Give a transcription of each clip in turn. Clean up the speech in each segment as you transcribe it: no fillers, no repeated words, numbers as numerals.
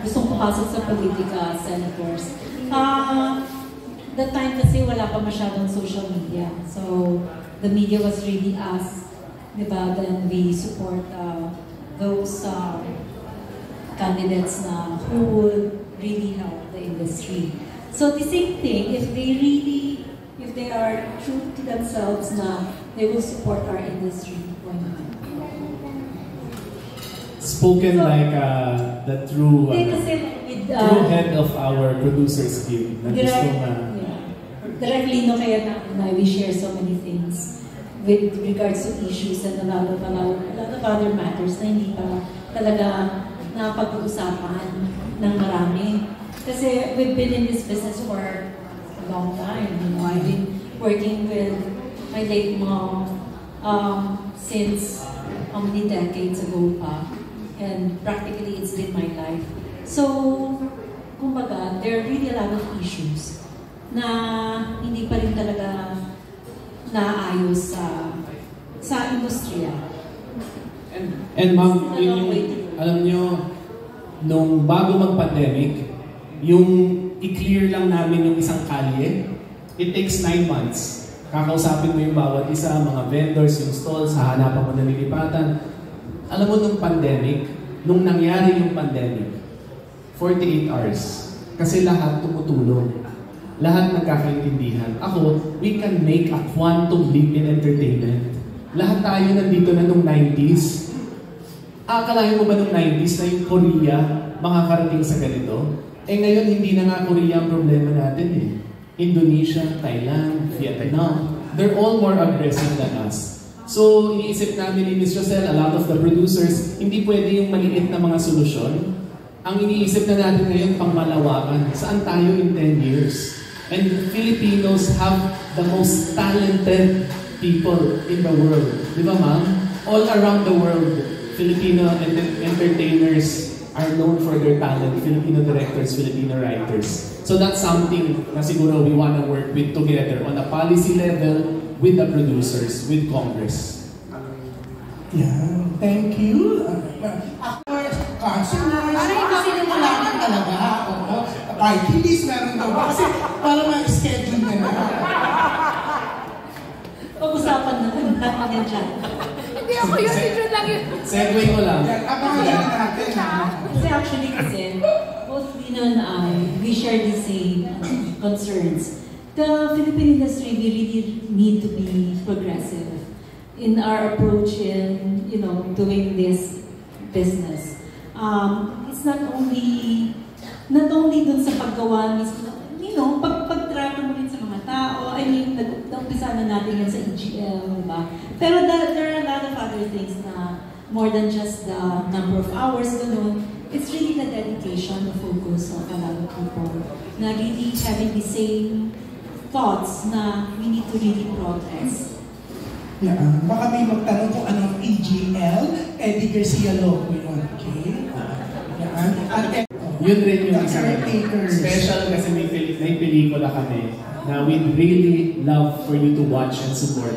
gustong pumasok sa politika, senators. That time kasi wala pa masyadong social media. So, the media was really us, diba? Then we support those candidates na who would really help the industry. So the same thing, if they are true to themselves na they will support our industry. Spoken so, like the true head of our producers guild. Directly, no, kaya na we share so many things with regards to issues and a lot of other matters na hindi pa talaga napag-uusapan ng marami. Kasi we've been in this business for a long time. You know, I've been working with my late mom since how many decades ago pa. And practically it's been my life. So, kumbaga, there are really a lot of issues na hindi pa rin talaga naayos sa industriya. And ma'am, alam nyo, nung bago mag-pandemic, yung i-clear lang namin yung isang kalye, it takes 9 months. Kakausapin mo yung bawat isa, mga vendors, yung stalls, hahanapan mo na nilipatan. Alam mo nung pandemic, nung nangyari yung pandemic, 48 hours. Kasi lahat tumutulong. Lahat nagkakaintindihan. Ako, we can make a quantum leap in entertainment. Lahat tayo nandito na nung 90s. Akalain mo ba nung 90s na yung Korea makakarating sa ganito? Eh ngayon, hindi na nga Korea ang problema natin eh. Indonesia, Thailand, Vietnam, they're all more aggressive than us. So, iniisip namin ni Ms. Rosel, a lot of the producers, hindi pwede yung maliit na mga solusyon. Ang iniisip na natin ngayon, pangmalawakan. Saan tayo in 10 years? And Filipinos have the most talented people in the world. Di ba, ma'am? All around the world, Filipino entertainers are known for their talent. Filipino directors, Filipino writers. So that's something na siguro we want to work with together on a policy level with the producers, with Congress. Yeah, thank you. Kasi wala na talaga. Party list meron daw ba? Kasi para ma-schedule na na. Pag-usapan natin yan dyan. Hindi ako yun, yun lang yun. Segue ko lang. Abangan natin. Kasi actually both Lino and I, we share the same concerns. The Philippine industry, we really need to be progressive in our approach in, doing this business. It's not only dun sa paggawa mismo, pagtrato mo rin sa mga tao. I mean, nag-umpisa na natin yan sa EGL, diba? Pero there are a lot of other things na more than just the number of hours, it's really the dedication, the focus of a lot of people na really having the same thoughts na we need to really progress. Yeah, baka may magtanong kung anong EGL, Eddie Garcia Loco yun, okay? Yun rin yung isa special kasi may pelikula kami na we'd really love for you to watch and support.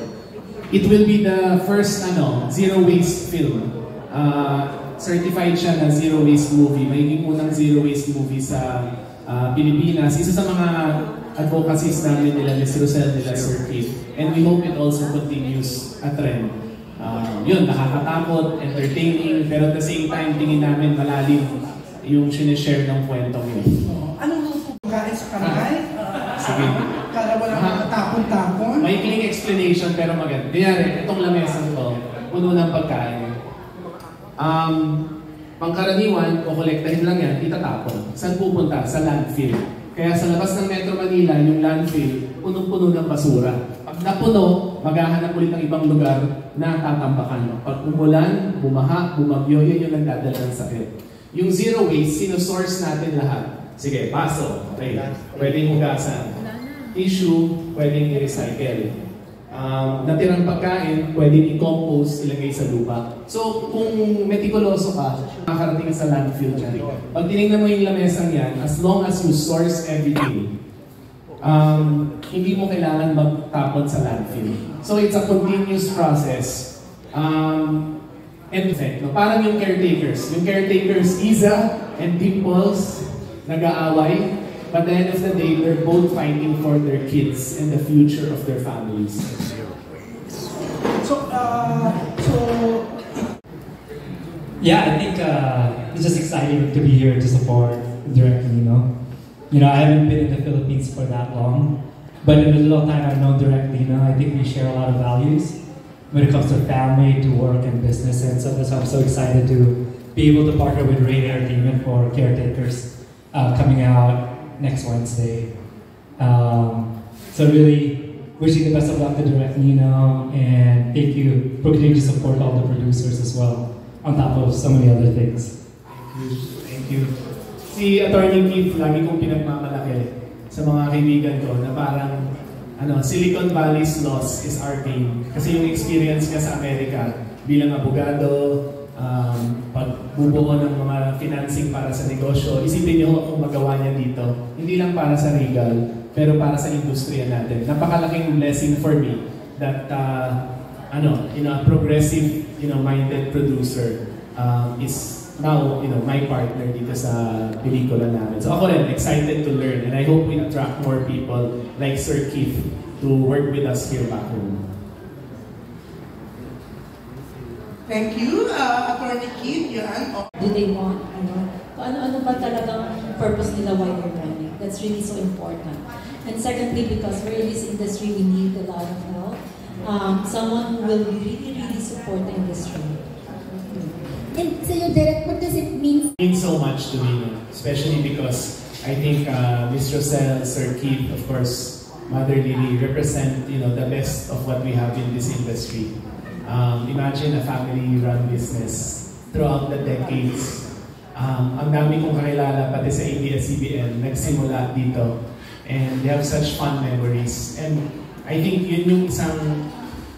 It will be the first zero waste film. Certified siya na zero waste movie. May unang zero waste movie sa Pilipinas. Isa sa mga advocacies namin nila Ms. Rosel, nila Sir Keith. And we hope it also continues a trend. Yun, nakakatakot, entertaining, pero at the same time, tingin namin malalim yung sinishare ng kwentong yun. Anong pagkain sa kamay? Sige. Para walang tapon-tapon? May clean explanation pero maganda. Kaya itong lamesan to, puno ng pagkain. Pangkaraniwan, o kolektahin lang yan, itatapon. Saan pupunta? Sa landfill. Kaya sa labas ng Metro Manila, yung landfill, punong-puno ng basura. Pag napuno, maghahanap ulit ng ibang lugar na tatambakan. Pag umulan, bumaha, bumagyo, yun yung nagdadala ng sakit. Yung zero waste, sino-source natin lahat. Sige, baso, okay. Pwedeng hugasan. Tissue, pwedeng i-recycle. Natirang pagkain, pwedeng i-compost, ilagay sa lupa. So, kung meticuloso ka, makakarating ka sa landfill dyan. Pag tinignan mo yung lamesang yan, as long as you source everything, hindi mo kailangan magtapon sa landfill. So, it's a continuous process. And no? Parang yung caretakers. Yung caretakers, Iza and Dimples, nag-aaway. But at the end of the day, they're both fighting for their kids and the future of their families. Yeah, I think it's just exciting to be here to support Direct Nino. You know, I haven't been in the Philippines for that long, but in the little time I've known Direct Nino, I think we share a lot of values when it comes to family, to work, and business. And so I'm so excited to be able to partner with Rain Entertainment for Caretakers coming out next Wednesday. So really wishing the best of luck to Direct Nino, and thank you for continuing to support all the producers as well, on top of so many other things. Thank you. Si Attorney Keith, lagi kong pinagmamalaki sa mga kaibigan ko na parang Silicon Valley's loss is our gain. Kasi yung experience niya sa Amerika bilang abogado, pagbubuo ng mga financing para sa negosyo, isipin niyo kung magawa niya dito. Hindi lang para sa Regal, pero para sa industriya natin. Napakalaking blessing for me that a progressive, minded producer is now, my partner dito sa pelikula namin. So ako rin, excited to learn, and I hope we attract more people like Sir Keith to work with us here back home. Thank you, Attorney Keith. Do they want, ano ba talagang purpose nila why they're running? That's really so important. And secondly, because we're in this industry, we need a lot of help. Someone who will really, really support the industry. And so your direct, what does it mean? It means so much to me, especially because I think Ms. Roselle, Sir Keith, of course, Mother Lily represent the best of what we have in this industry. Imagine a family-run business throughout the decades. Ang dami kong kakilala pati sa ABS-CBN, nagsimula dito. And they have such fun memories. And I think yun yung isang,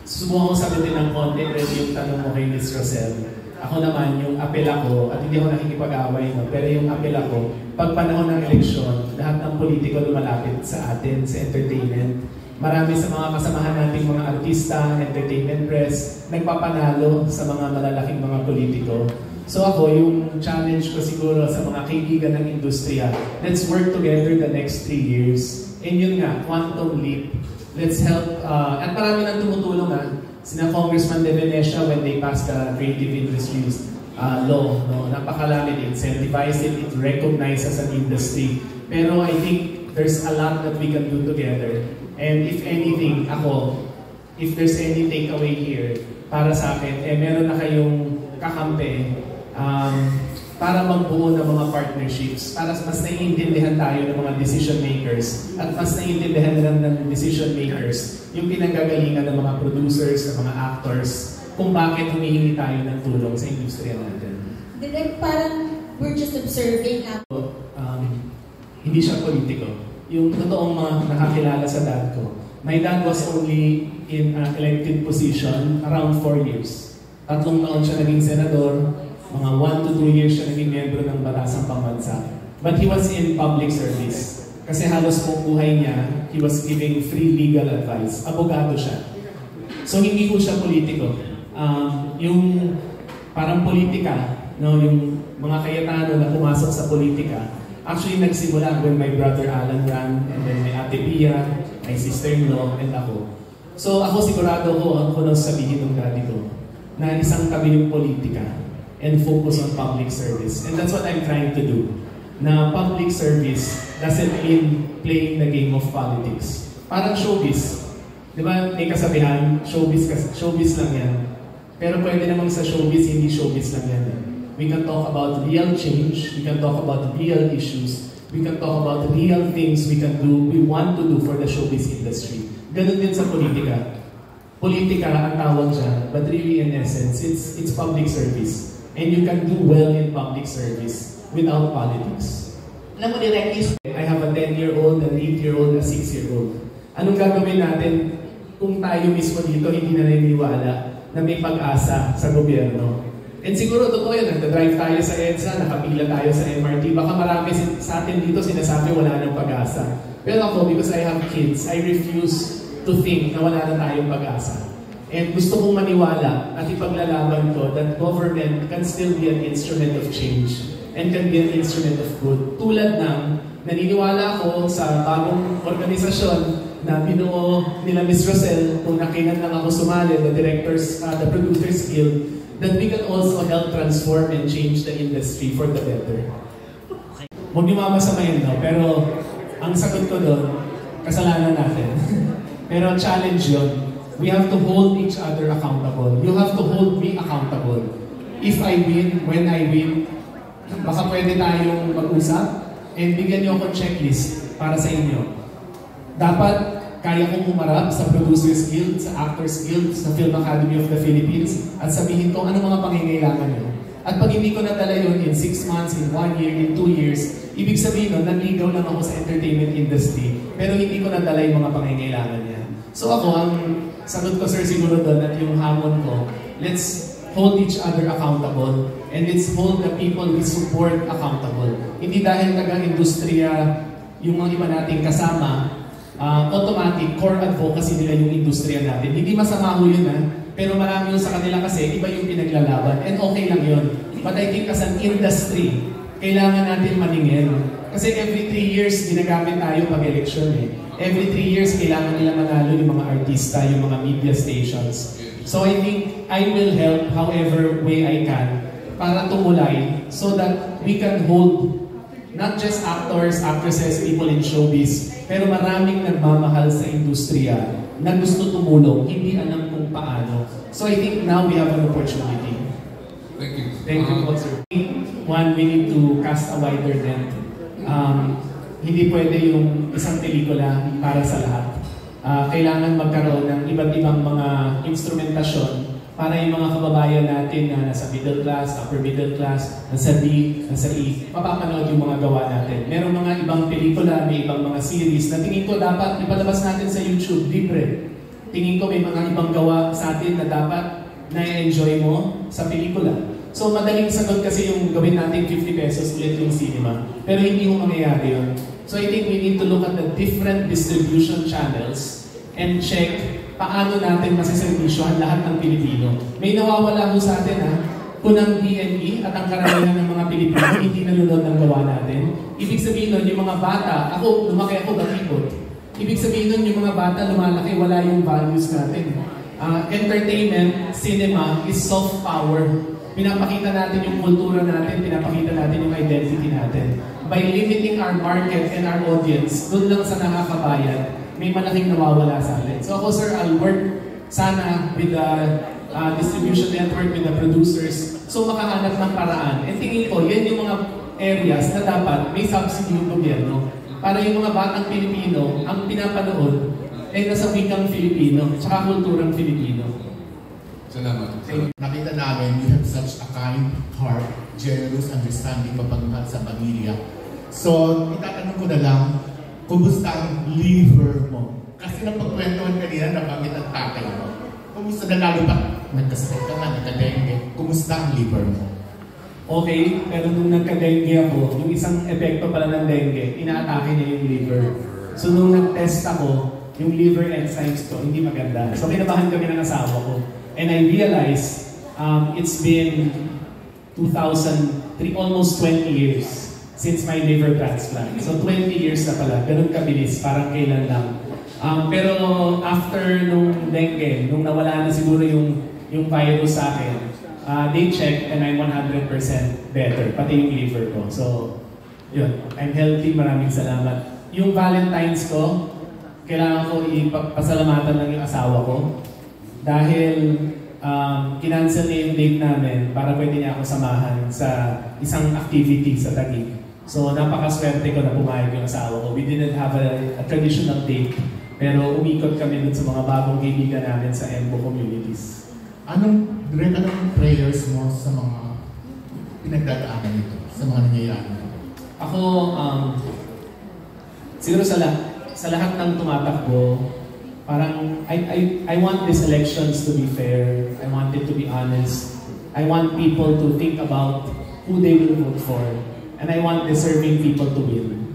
subukan ko sagutin ng konti rin yung tanong mo kay Ms. Roselle. Ako naman, yung apel ako, at hindi ako nakikipag-away, pero yung apel ako, pag panahon ng eleksyon, lahat ng politiko lumalapit sa atin, sa entertainment. Marami sa mga kasamahan nating mga artista, entertainment press, nagpapanalo sa mga malalaking mga politiko. So ako, yung challenge ko siguro sa mga kaibigan ng industriya, let's work together the next 3 years. And yun nga, quantum leap. Let's help, at marami nang tumutulong sina Congressman De Venecia when they passed the Creative Industries law, napakalami, it incentivizes it, it recognizes an industry. Pero I think there's a lot that we can do together. And if anything, if there's any takeaway here, para sa akin, meron na kayong kakampi para magbuo ng mga partnerships, para mas naiintindihan tayo ng mga decision makers at mas naiintindihan ng decision makers yung pinanggagalingan ng mga producers, ng mga actors, kung bakit humihingi tayo ng tulong sa industriya natin. Direct, parang we're just observing. Hindi siya politiko. Yung totoong mga nakakilala sa dad ko, my dad was only in an elected position around 4 years. 3 taon siya naging senador, mga 1 to 2 years siya naging miyembro ng Batasang Pambansa. But he was in public service. Kasi halos buong buhay niya, he was giving free legal advice. Abogado siya. So hindi ko siya politiko. Yung parang politika, yung mga Cayetano na pumasok sa politika, actually nagsimula when my brother Alan ran, and then may Ate Pia, my sister-in-law, and ako. So ako sigurado ko nang sabihin ng daddy ko, na isang tabi yung politika and focus on public service. And that's what I'm trying to do. Na public service doesn't mean playing the game of politics. Parang showbiz. Di ba, may kasabihan, showbiz lang yan. Pero pwede namang sa showbiz, hindi showbiz lang yan. We can talk about real change, we can talk about real issues, we can talk about real things we want to do for the showbiz industry. Ganun din sa politika. Politika ang tawag dyan, but really in essence, it's public service. And you can do well in public service without politics. Alam mo, directly, I have a 10-year-old, an 8-year-old, a 6-year-old. Anong gagawin natin kung tayo mismo dito hindi na naniniwala na may pag-asa sa gobyerno? And siguro totoo yan, nagdadrive tayo sa EDSA, nakapila tayo sa MRT, baka marami sa atin dito sinasabi wala nang pag-asa. Pero ako, because I have kids, I refuse to think na wala na tayong pag-asa. And gusto kong maniwala at ipaglalaban ko that government can still be an instrument of change and can be an instrument of good. Tulad ng naniniwala ako sa bagong organisasyon na binuo nila Ms. Rosel, kung nakinan lang ako sumali, the Producers Guild, that we can also help transform and change the industry for the better. Huwag niyo mamasamayin, no? Pero ang sagot ko doon, kasalanan natin. Pero challenge yun. We have to hold each other accountable. You have to hold me accountable. If I win, when I win, baka pwede tayong mag-usap and bigyan niyo ako checklist para sa inyo. Dapat kaya kong umarap sa Producers Guild, sa Actors Guild, sa Film Academy of the Philippines at sabihin ko ano mga pangangailangan niyo. At pag hindi ko nadala yun in 6 months, in 1 year, in 2 years, ibig sabihin nun, nanligaw lang ako sa entertainment industry pero hindi ko nadala yung mga pangangailangan niya. So ako, ang sagot ko sir siguro doon at yung hamon ko, let's hold each other accountable and let's hold the people we support accountable. Hindi dahil taga-industriya yung mga iba nating kasama, automatic core advocacy nila yung industriya natin. Hindi masama ho yun pero marami yung sa kanila kasi iba yung pinaglalaban and okay lang yun. But I think as an industry, kailangan natin maningin. Kasi every 3 years ginagamit tayo pag-election Every 3 years kailangan nila manalo yung mga artista, yung mga media stations. So I think I will help however way I can para tumulay so that we can hold not just actors, actresses, people in showbiz, pero maraming nagmamahal sa industriya na gusto tumulong, hindi alam kung paano. So I think now we have an opportunity. Thank you. Thank you, sir. One, we need to cast a wider net. Hindi pwede yung isang pelikula para sa lahat. Kailangan magkaroon ng iba't ibang mga instrumentasyon para yung mga kababayan natin na nasa middle class, upper middle class, nasa D, nasa E, mapapanood yung mga gawa natin. Meron mga ibang pelikula, may ibang mga series na tingin ko dapat ipalabas natin sa YouTube, libre. Tingin ko may mga ibang gawa sa atin na dapat na-enjoy mo sa pelikula. So madaling sagot kasi yung gawin natin 50 pesos ulit yung cinema. Pero hindi mo mangyayari yun. So I think we need to look at the different distribution channels and check paano natin masiservisyohan lahat ng Pilipino. May nawawala ho sa atin kung ang DNE at ang karamihan ng mga Pilipino hindi nanonood ng gawa natin. Ibig sabihin nun, yung mga bata, lumaki ako bakipot. Ibig sabihin nun, yung mga bata lumalaki, wala yung values natin. Entertainment, cinema is soft power. Pinapakita natin yung kultura natin, pinapakita natin yung identity natin. By limiting our market and our audience, doon lang sa nakakabayan, may malaking nawawala sa atin. So ako sir, I'll work sana with the distribution network, with the producers, so makahanap ng paraan. And tingin ko, yan yung mga areas na dapat may subsidy yung gobyerno. Para yung mga batang Pilipino, ang pinapanood ay nasa wikang Filipino, tsaka kulturang Filipino. Salamat. Nakita namin, you have such a kind heart, generous, understanding, mapagmahal sa pamilya. So, itatanong ko na lang, kumusta ang liver mo? Kasi napagkwentuhan kanina, nabanggit ang tatay mo. Kumusta na lalo pa? Nagkasakit ka nga, nagka-dengue. Kumusta ang liver mo? Okay, pero nung nagka-dengue ako, yung isang epekto pala ng dengue, inaatake niya yung liver. So nung nag-test ako, yung liver enzymes ko, hindi maganda. So kinabahan kami ng asawa ko. And I realized, it's been 2003, almost 20 years since my liver transplant. So 20 years na pala, ganun kabilis, parang kailan lang. Pero after nung dengue, nung nawala na siguro yung virus sa akin, they checked and I'm 100% better, pati yung liver ko. So, yun, I'm healthy, maraming salamat. Yung Valentine's ko, kailangan ko ipasalamatan lang yung asawa ko. Dahil kinancel niya yung date namin para pwede niya ako samahan sa isang activity sa Taguig. So napakaswerte ko na pumayag yung asawa ko. We didn't have a traditional date, pero umikot kami dun sa mga bagong kaibigan namin sa EMBO communities. Anong prayers mo sa mga pinagdadaanan nito, sa mga nangyayari? Ako, siguro sa lahat ng tumatakbo, parang I want these elections to be fair. I want it to be honest. I want people to think about who they will vote for. And I want deserving people to win.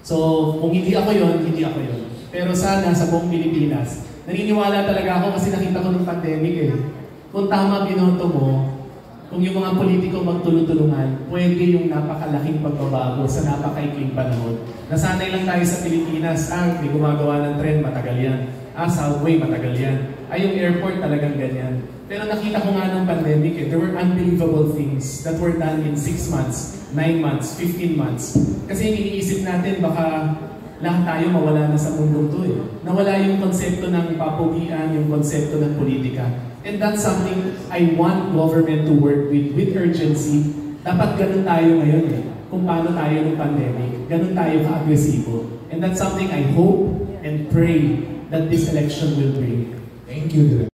So, kung hindi ako yun, hindi ako yun. Pero sana sa buong Pilipinas, Naniniwala talaga ako kasi nakita ko ng pandemic eh. Kung tama binoto mo, kung yung mga politiko magtulong-tulungan, pwede yung napakalaking pagbabago sa napakaikling panahon. Nasanay lang tayo sa Pilipinas, may gumagawa ng tren, matagal yan. Subway, matagal yan. Yung airport talagang ganyan. Pero nakita ko nga ng pandemic there were unbelievable things that were done in 6 months, 9 months, 15 months. Kasi iniisip natin baka lahat tayo mawala na sa mundong to eh. Nawala yung konsepto ng papugian, yung konsepto ng politika. And that's something I want government to work with urgency. Dapat ganun tayo ngayon eh. Kung paano tayo ng pandemic, ganun tayo ka-agresibo. And that's something I hope and pray that this election will bring. Thank you, Direk.